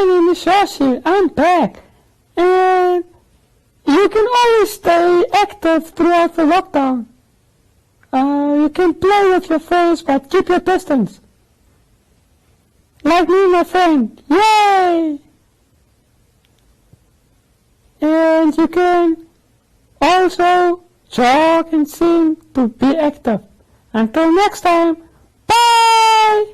my name is Shashi. I'm back. And you can always stay active throughout the lockdown. You can play with your friends, but keep your distance. Like me and my friend. Yay! And you can also jog and sing to be active. Until next time, bye!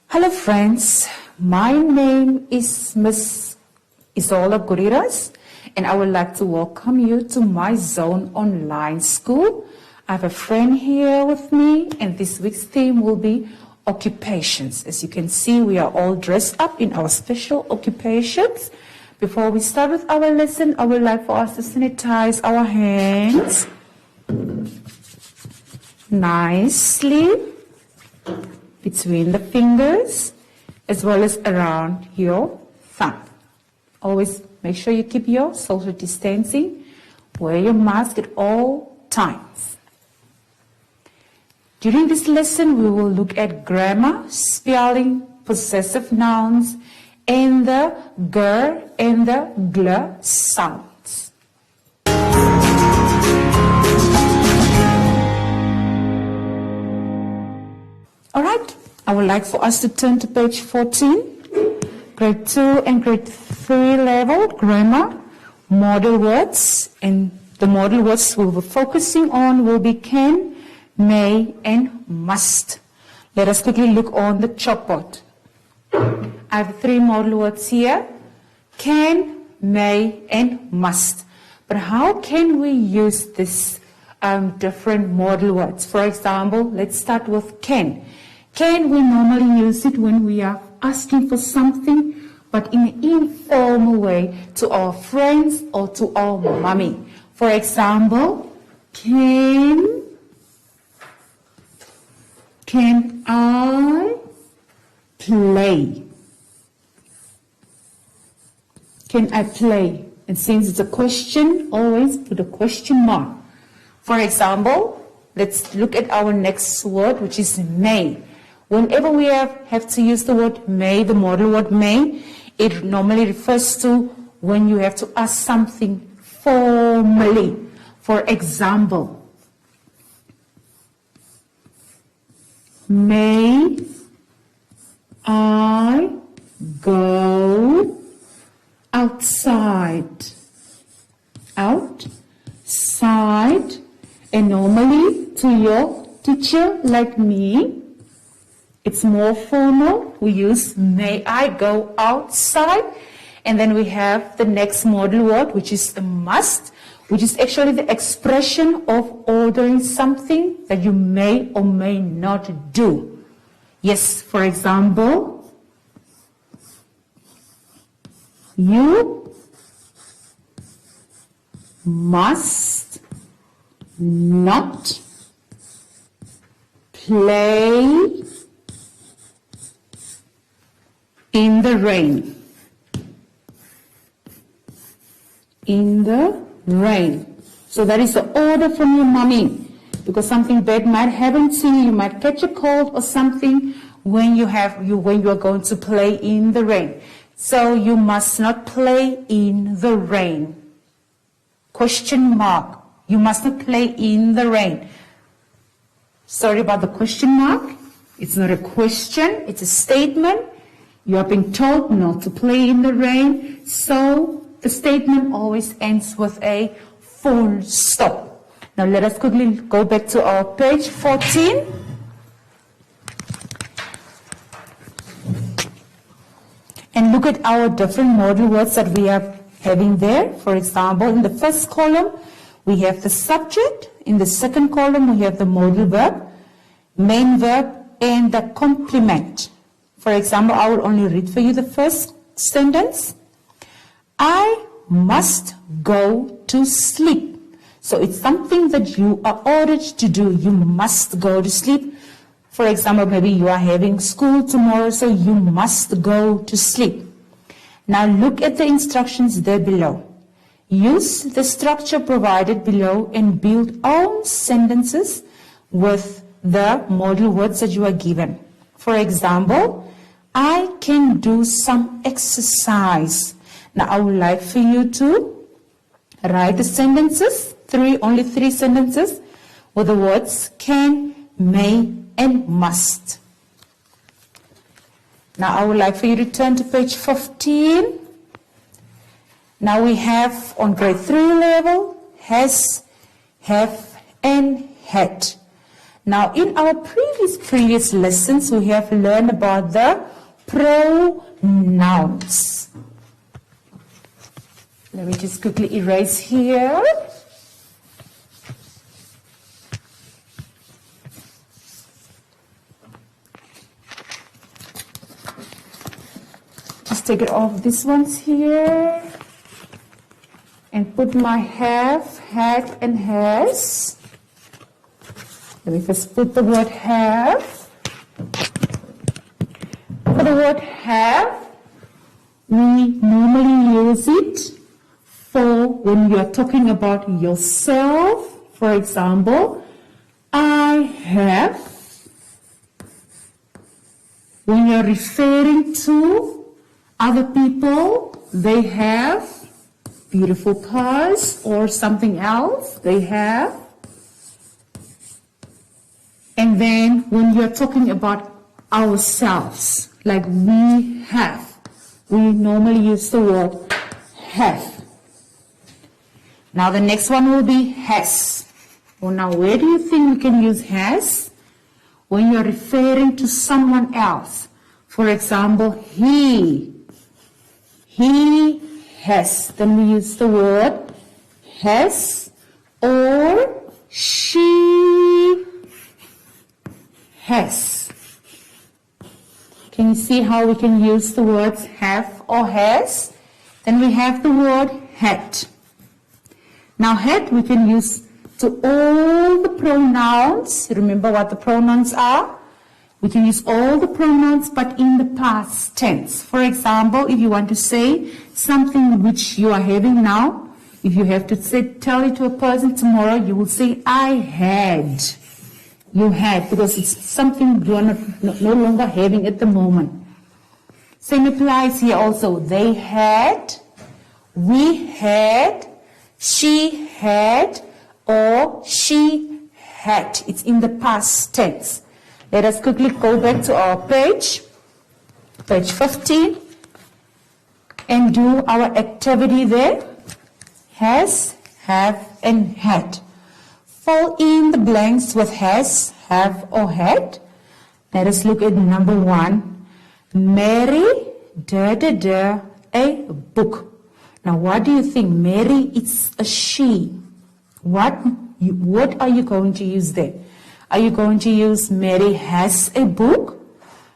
Hello friends, my name is Miss Isola Guriras and I would like to welcome you to my Zone Online School. I have a friend here with me and this week's theme will be occupations. As you can see, we are all dressed up in our special occupations. Before we start with our lesson, I would like for us to sanitize our hands nicely between the fingers as well as around your thumb. Always make sure you keep your social distancing. Wear your mask at all times. During this lesson, we will look at grammar, spelling, possessive nouns, and the g and the gl sounds. All right, I would like for us to turn to page 14, grade 2 and grade 3 level, grammar, model words, and the model words we'll be focusing on will be can, may, and must. Let us quickly look on the chalkboard. I have 3 model words here, can, may, and must. But how can we use this different model words? For example, let's start with can. Can, we normally use it when we are asking for something, but in an informal way to our friends or to our mommy. For example, can I play? Can I play? And since it's a question, always put a question mark. For example, let's look at our next word, which is may. Whenever we have to use the word may, the model word may, it normally refers to when you have to ask something formally. For example, may I go outside? Outside. And normally to your teacher like me, it's more formal. We use may I go outside. And then we have the next model word, which is a must, which is actually the expression of ordering something that you may or may not do. Yes, for example, you must not play in the rain. In the rain. So that is the order from your mommy. Because something bad might happen to you. You might catch a cold or something when you are going to play in the rain. So you must not play in the rain. question mark. You must not play in the rain. Sorry about the question mark. It's not a question, it's a statement. You are being told not to play in the rain, so the statement always ends with a full stop. Now let us quickly go back to our page 14. And look at our different modal words that we are having there. For example, in the first column, we have the subject. In the second column, we have the modal verb, main verb, and the complement. For example, I will only read for you the first sentence. I must go to sleep. So it's something that you are ordered to do. You must go to sleep. For example, maybe you are having school tomorrow, so you must go to sleep. Now look at the instructions there below. Use the structure provided below and build own sentences with the modal words that you are given. For example, I can do some exercise. Now I would like for you to write the sentences, only three sentences with the words can, may, and must. Now I would like for you to turn to page 15. Now we have on grade 3 level, has, have, and had. Now in our previous lessons, we have learned about the pronouns. Let me just quickly erase here. Just take it off these ones here and put my have, had, and has. Let me first put the word have. For the word have, we normally use it for when you are talking about yourself. For example, I have. When you are referring to other people, they have beautiful cars or something else, they have. And then when you're talking about ourselves, like we have, we normally use the word have. Now the next one will be has. Well, now where do you think we can use has? When you're referring to someone else. For example, he has. Then we use the word has, or she has. Can you see how we can use the words have or has? Then we have the word had. Now had we can use to all the pronouns. Remember what the pronouns are? We can use all the pronouns but in the past tense. For example, if you want to say something which you are having now, if you have to tell it to a person tomorrow, you will say I had. You had, because it's something you are no longer having at the moment. Same applies here also. They had, we had, she had, or she had. It's in the past tense. Let us quickly go back to our page 15, and do our activity there. Has, have, and had. Fill in the blanks with has, have, or had. Let us look at number 1. Mary, a book. Now what do you think? Mary, it's a she. What are you going to use there? Are you going to use Mary has a book,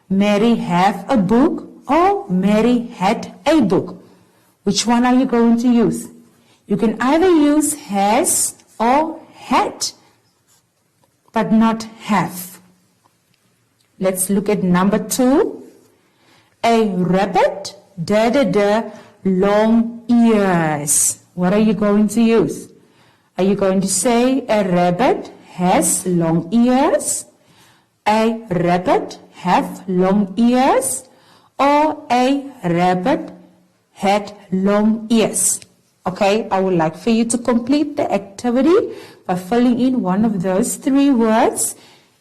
Mary have a book, or Mary had a book? Which one are you going to use? You can either use has or had, but not have. Let's look at number 2. A rabbit, long ears. What are you going to use? Are you going to say a rabbit has long ears, a rabbit have long ears, or a rabbit had long ears? Okay, I would like for you to complete the activity by filling in one of those 3 words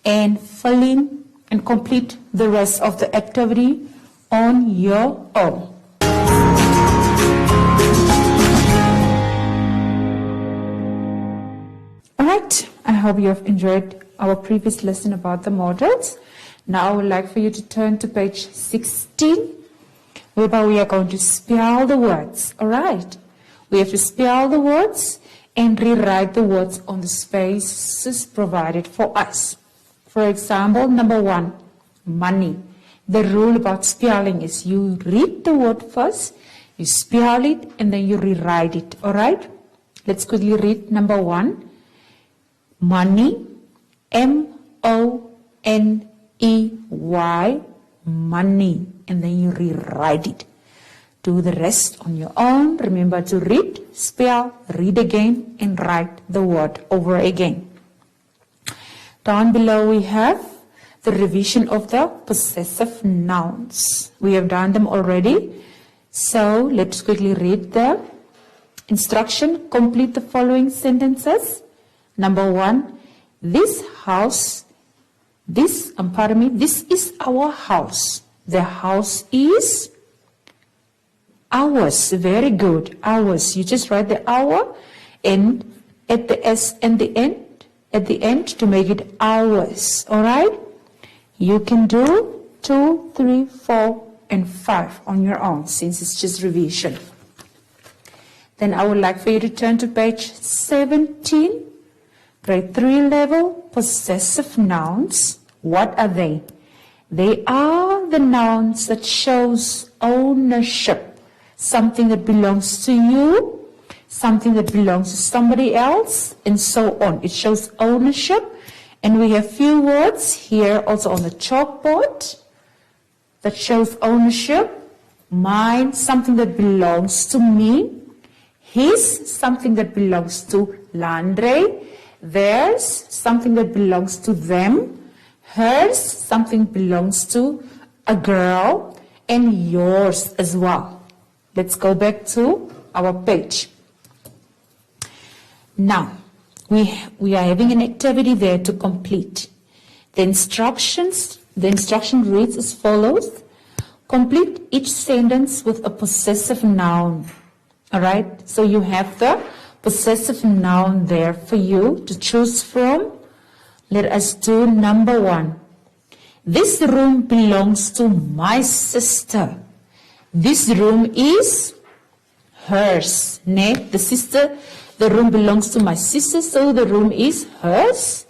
and filling and complete the rest of the activity on your own. Alright, I hope you have enjoyed our previous lesson about the models. Now I would like for you to turn to page 16, whereby we are going to spell the words. Alright, we have to spell the words and rewrite the words on the spaces provided for us. For example, number 1, money. The rule about spelling is you read the word first, you spell it, and then you rewrite it. Alright, let's quickly read number 1. Money, M-O-N-E-Y, money, and then you rewrite it. Do the rest on your own. Remember to read, spell, read again, and write the word over again. Down below we have the revision of the possessive nouns. We have done them already. So let's quickly read the instruction. Complete the following sentences. Number 1, this is our house. The house is ours. Very good. Ours. You just write the our and at the S and the end, at the end to make it ours. Alright? You can do 2, 3, 4, and 5 on your own since it's just revision. Then I would like for you to turn to page 17. Grade 3 level, possessive nouns. What are they? They are the nouns that shows ownership. Something that belongs to you, something that belongs to somebody else, and so on. It shows ownership. And we have few words here also on the chalkboard that shows ownership. Mine, something that belongs to me. His, something that belongs to Landre. Theirs, something that belongs to them. Hers, something belongs to a girl. And yours as well. Let's go back to our page. Now, we are having an activity there to complete. The instruction reads as follows. Complete each sentence with a possessive noun. Alright, so you have the possessive noun there for you to choose from. Let us do number 1. This room belongs to my sister. This room is hers. The room belongs to my sister, so the room is hers.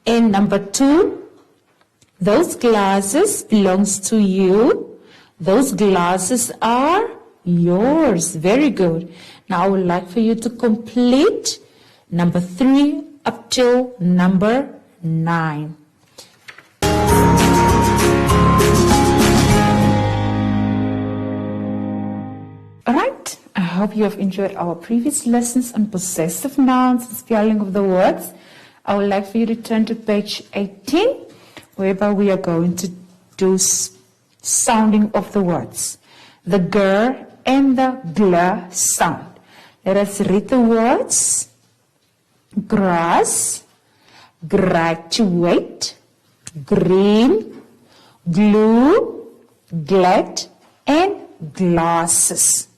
And number 2, those glasses belongs to you. Those glasses are yours. Very good. Now I would like for you to complete number 3 up till number 9. Alright, I hope you have enjoyed our previous lessons on possessive nouns, the spelling of the words. I would like for you to turn to page 18, whereby we are going to do sounding of the words. The gr and the gl sound. Let us read the words. Grass, graduate, green, glue, glad, and glasses.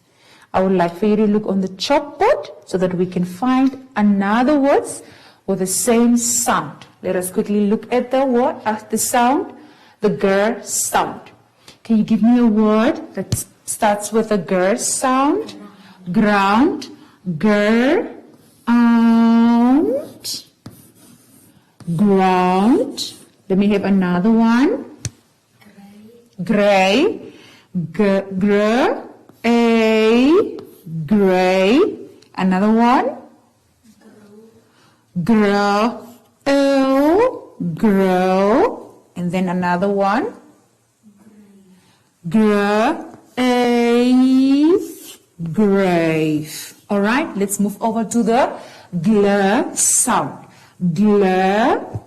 I would like for you to look on the chalkboard so that we can find another words with the same sound. Let us quickly look at the word, the sound, the gr sound. Can you give me a word that starts with a gr sound? Ground, gr, ground. Let me have another one. Gray, gray, gray. Another one. Grow, grow. And then another one. Grave. All right, let's move over to the gl sound. Gl.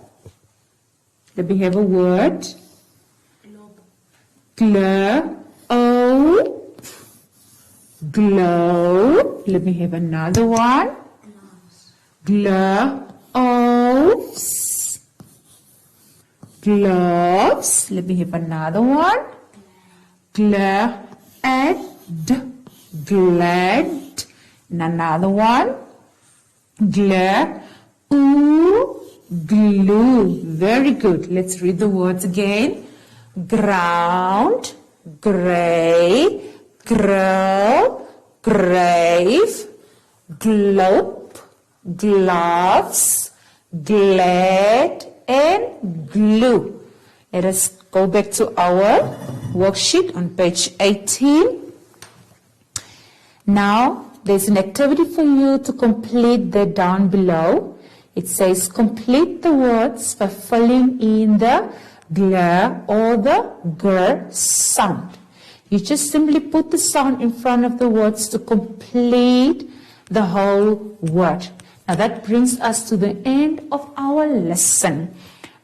Let me have a word. Gl, o, glow. Let me have another one. Gloves. Gloves. Let me have another one. Glad. Glad. And another one. Glad. Glue. Very good. Let's read the words again. Ground, gray, grill, grave, globe, gloves, glad, and glue. Let us go back to our worksheet on page 18. Now, there's an activity for you to complete that down below. It says complete the words by filling in the gl or the gr sound. You just simply put the sound in front of the words to complete the whole word. Now that brings us to the end of our lesson.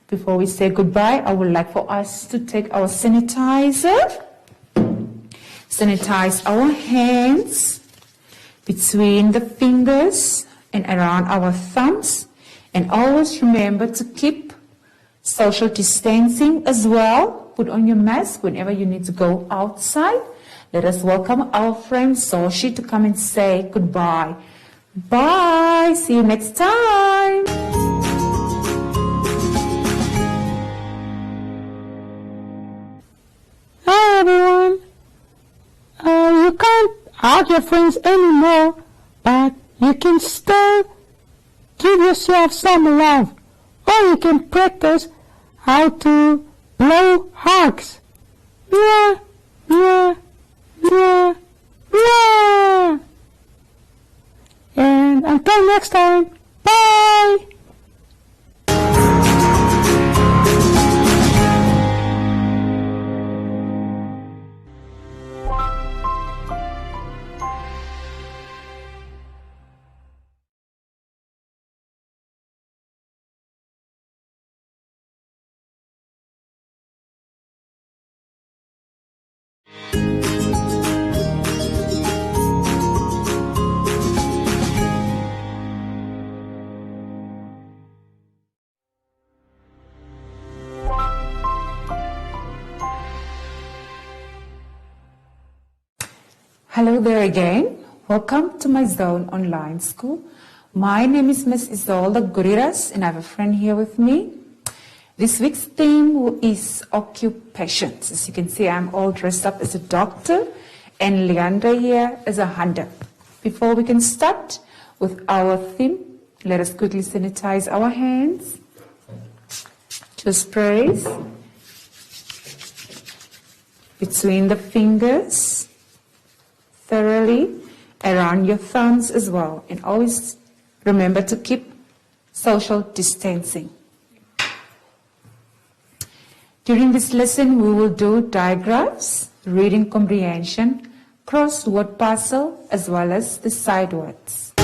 Before we say goodbye, I would like for us to take our sanitizer, sanitize our hands between the fingers and around our thumbs, and always remember to keep social distancing as well. Put on your mask whenever you need to go outside. Let us welcome our friend Soshi to come and say goodbye. Bye. See you next time. Hi everyone. You can't hug your friends anymore, but you can still give yourself some love, or you can practice how to blow hugs. Yeah, yeah, yeah, yeah. And until next time, bye. Hello there again. Welcome to my Zone Online School. My name is Miss Isolda Guriras and I have a friend here with me. This week's theme is occupations. As you can see, I'm all dressed up as a doctor and Leandra here as a hunter. Before we can start with our theme, let us quickly sanitize our hands. Just press between the fingers thoroughly, around your thumbs as well, and always remember to keep social distancing. During this lesson, we will do digraphs, reading comprehension, crossword puzzle, as well as the side words.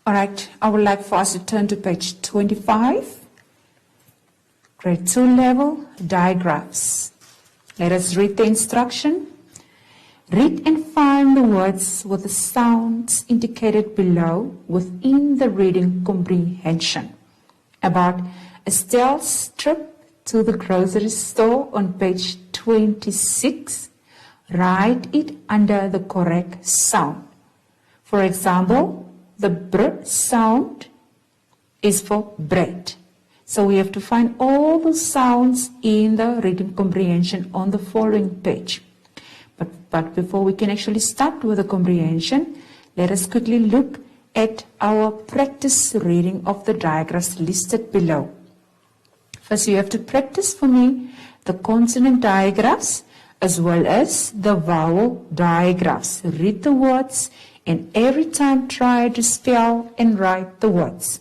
All right, I would like for us to turn to page 25, grade 2 level, digraphs. Let us read the instruction. Read and find the words with the sounds indicated below within the reading comprehension. About Estelle's trip to the grocery store on page 26, write it under the correct sound. For example, the br sound is for bread. So we have to find all the sounds in the reading comprehension on the following page. But before we can actually start with the comprehension, let us quickly look at our practice reading of the digraphs listed below. First, you have to practice for me the consonant digraphs as well as the vowel digraphs. Read the words and every time try to spell and write the words.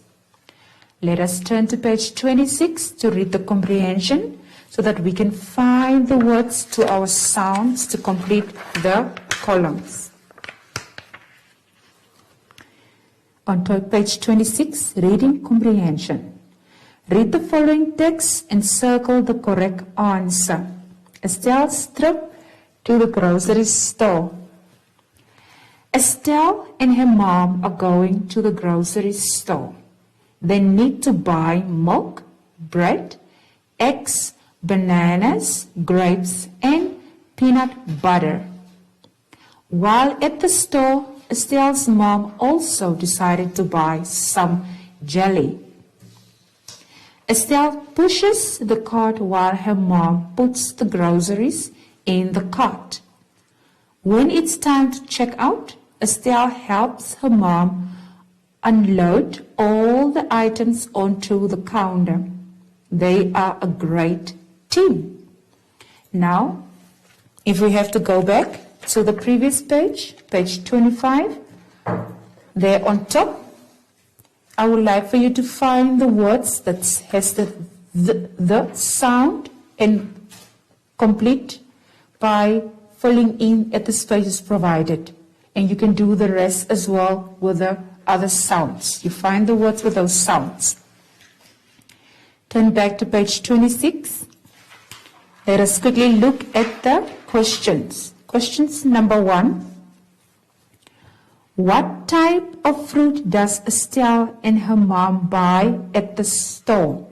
Let us turn to page 26 to read the comprehension so that we can find the words to our sounds to complete the columns. On to page 26, Reading Comprehension. Read the following text and circle the correct answer. Estelle's trip to the grocery store. Estelle and her mom are going to the grocery store. They need to buy milk, bread, eggs, bananas, grapes, and peanut butter. While at the store, Estelle's mom also decided to buy some jelly. Estelle pushes the cart while her mom puts the groceries in the cart. When it's time to check out, Estelle helps her mom unload all the items onto the counter. They are a great team. Now, if we have to go back to the previous page, page 25, there on top, I would like for you to find the words that has the sound and complete by filling in at the spaces provided. And you can do the rest as well with the other sounds. You find the words with those sounds. Turn back to page 26. Let us quickly look at the questions. Questions number 1. What type of fruit does Estelle and her mom buy at the store?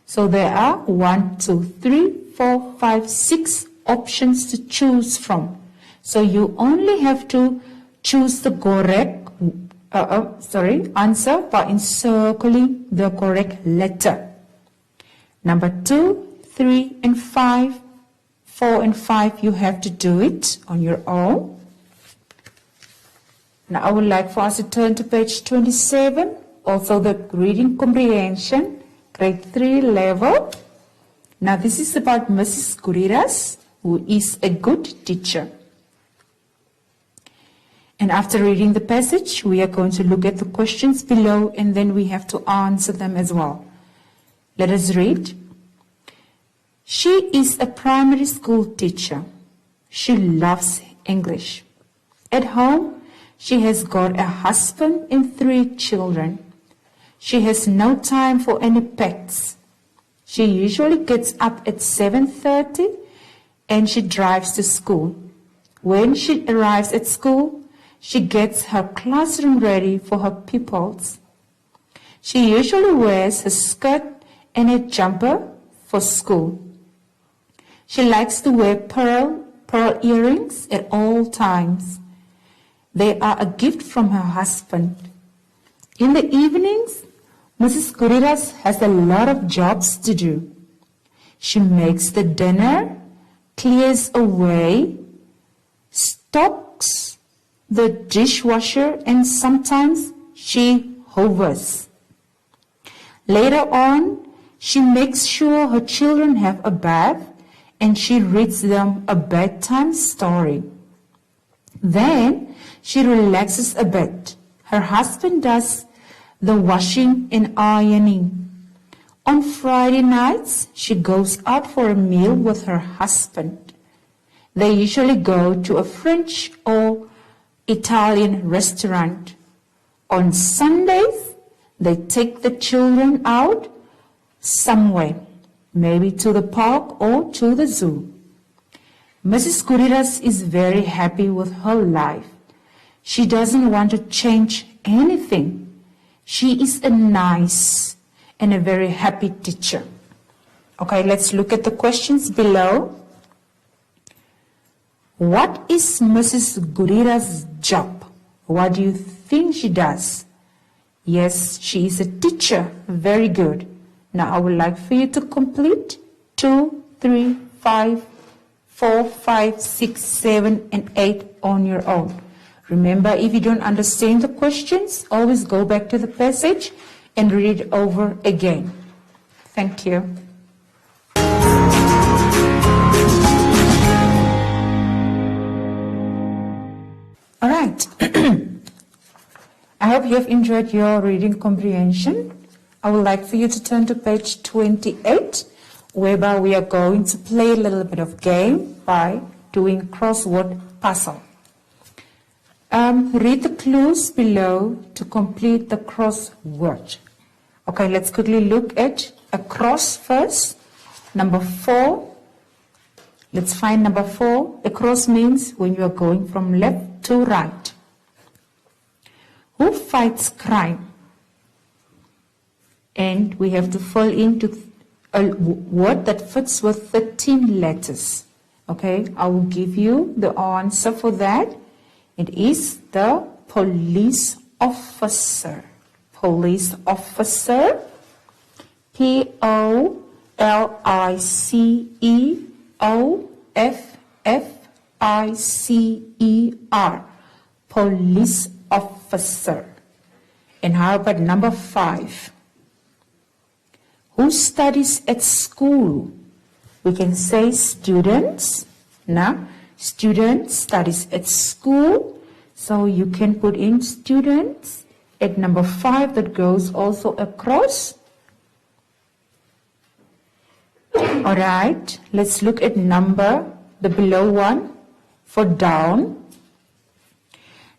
So there are 1, 2, 3, 4, 5, 6 options to choose from. So you only have to choose the correct answer by encircling the correct letter. Number 2, 3, and 5, 4 and 5, you have to do it on your own. Now I would like for us to turn to page 27, also the Reading Comprehension, grade 3 level. Now this is about Mrs. Guriras, who is a good teacher. And after reading the passage, we are going to look at the questions below and then we have to answer them as well. Let us read. She is a primary school teacher. She loves English. At home, she has got a husband and 3 children. She has no time for any pets. She usually gets up at 7:30 and she drives to school. When she arrives at school, she gets her classroom ready for her pupils. She usually wears a skirt and a jumper for school. She likes to wear pearl earrings at all times. They are a gift from her husband. In the evenings, Mrs. Guriras has a lot of jobs to do. She makes the dinner, clears away, stocks the dishwasher, and sometimes she hovers. Later on, she makes sure her children have a bath and she reads them a bedtime story. Then she relaxes a bit. Her husband does the washing and ironing. On Friday nights, she goes out for a meal with her husband. They usually go to a French or Italian restaurant. On Sundays, they take the children out somewhere, maybe to the park or to the zoo. Mrs. Guriras is very happy with her life. She doesn't want to change anything. She is a nice and a very happy teacher. Okay, let's look at the questions below. What is Mrs. Guriras' job? What do you think she does? Yes, she is a teacher. Very good. Now I would like for you to complete 2, 3, 5, 4, 5, 6, 7, and 8 on your own. Remember, if you don't understand the questions, always go back to the passage and read it over again. Thank you. All right. I hope you have enjoyed your reading comprehension. I would like for you to turn to page 28, whereby we are going to play a little bit of game by doing crossword puzzle. Read the clues below to complete the crossword. Okay, let's quickly look at across first. Number 4. Let's find number 4. Across means when you are going from left to right. Who fights crime? And we have to fill into a word that fits with 13 letters. Okay, I will give you the answer for that. It is the police officer. Police officer. P-O-L-I-C-E-O-F-F-I-C-E-R. Police officer. And how about number 5? Who studies at school? We can say students. Now, students studies at school. So you can put in students at number 5. That goes also across. Alright, let's look at the below one for down.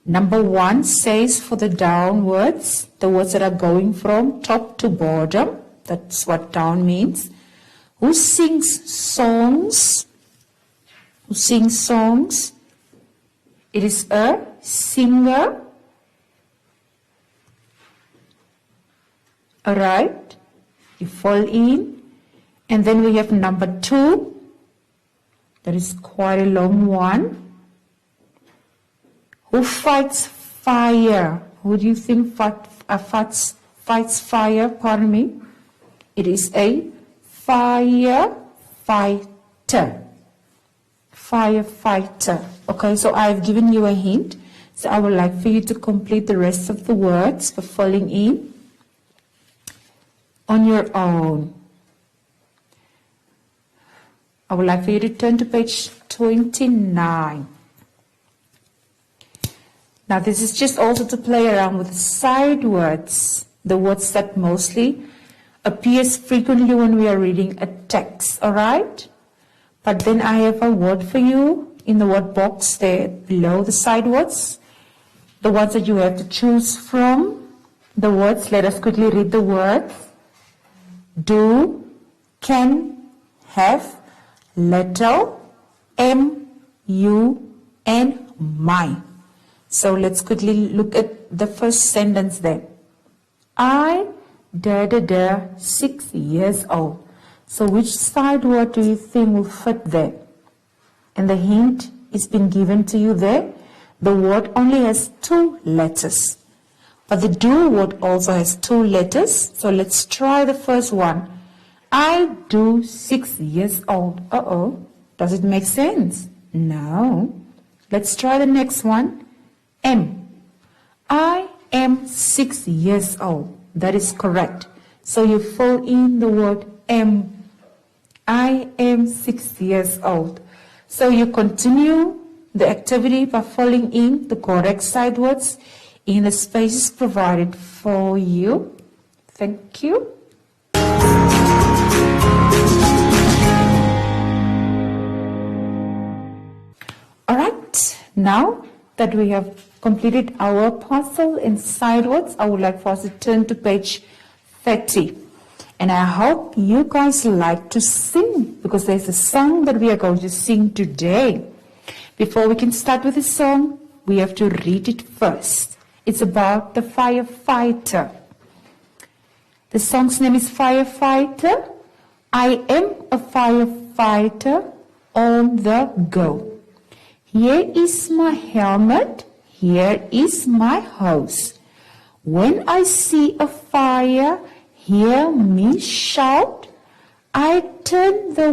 Number 1 says for the down words, the words that are going from top to bottom. That's what down means. Who sings songs? Who sings songs? It is a singer. Alright, you fall in. And then we have number 2. That is quite a long one. Who fights fire? Who do you think fights fire? Pardon me. It is a firefighter. Firefighter. Okay, so I've given you a hint. So I would like for you to complete the rest of the words for filling in on your own. I would like for you to turn to page 29. Now this is just also to play around with side words, the words that mostly appears frequently when we are reading a text, alright? But then I have a word for you in the word box there below the side words, the ones that you have to choose from. The words, let us quickly read the words. Do, can, have, little, you, and my. So let's quickly look at the first sentence there. I, 6 years old. So which side word do you think will fit there? And the hint is been given to you there. The word only has 2 letters. But the do word also has 2 letters. So let's try the first one. I do 6 years old. Does it make sense? No. Let's try the next one. I am 6 years old. That is correct. So you fill in the word am. I am 6 years old. So you continue the activity by filling in the correct side words in the spaces provided for you. Thank you. Alright, now that we have completed our puzzle in side words, I would like for us to turn to page 30. And I hope you guys like to sing, because there's a song that we are going to sing today. Before we can start with the song, we have to read it first. It's about the firefighter. The song's name is Firefighter. I am a firefighter on the go. Here is my helmet. Here is my hose. When I see a fire, hear me shout. I turn the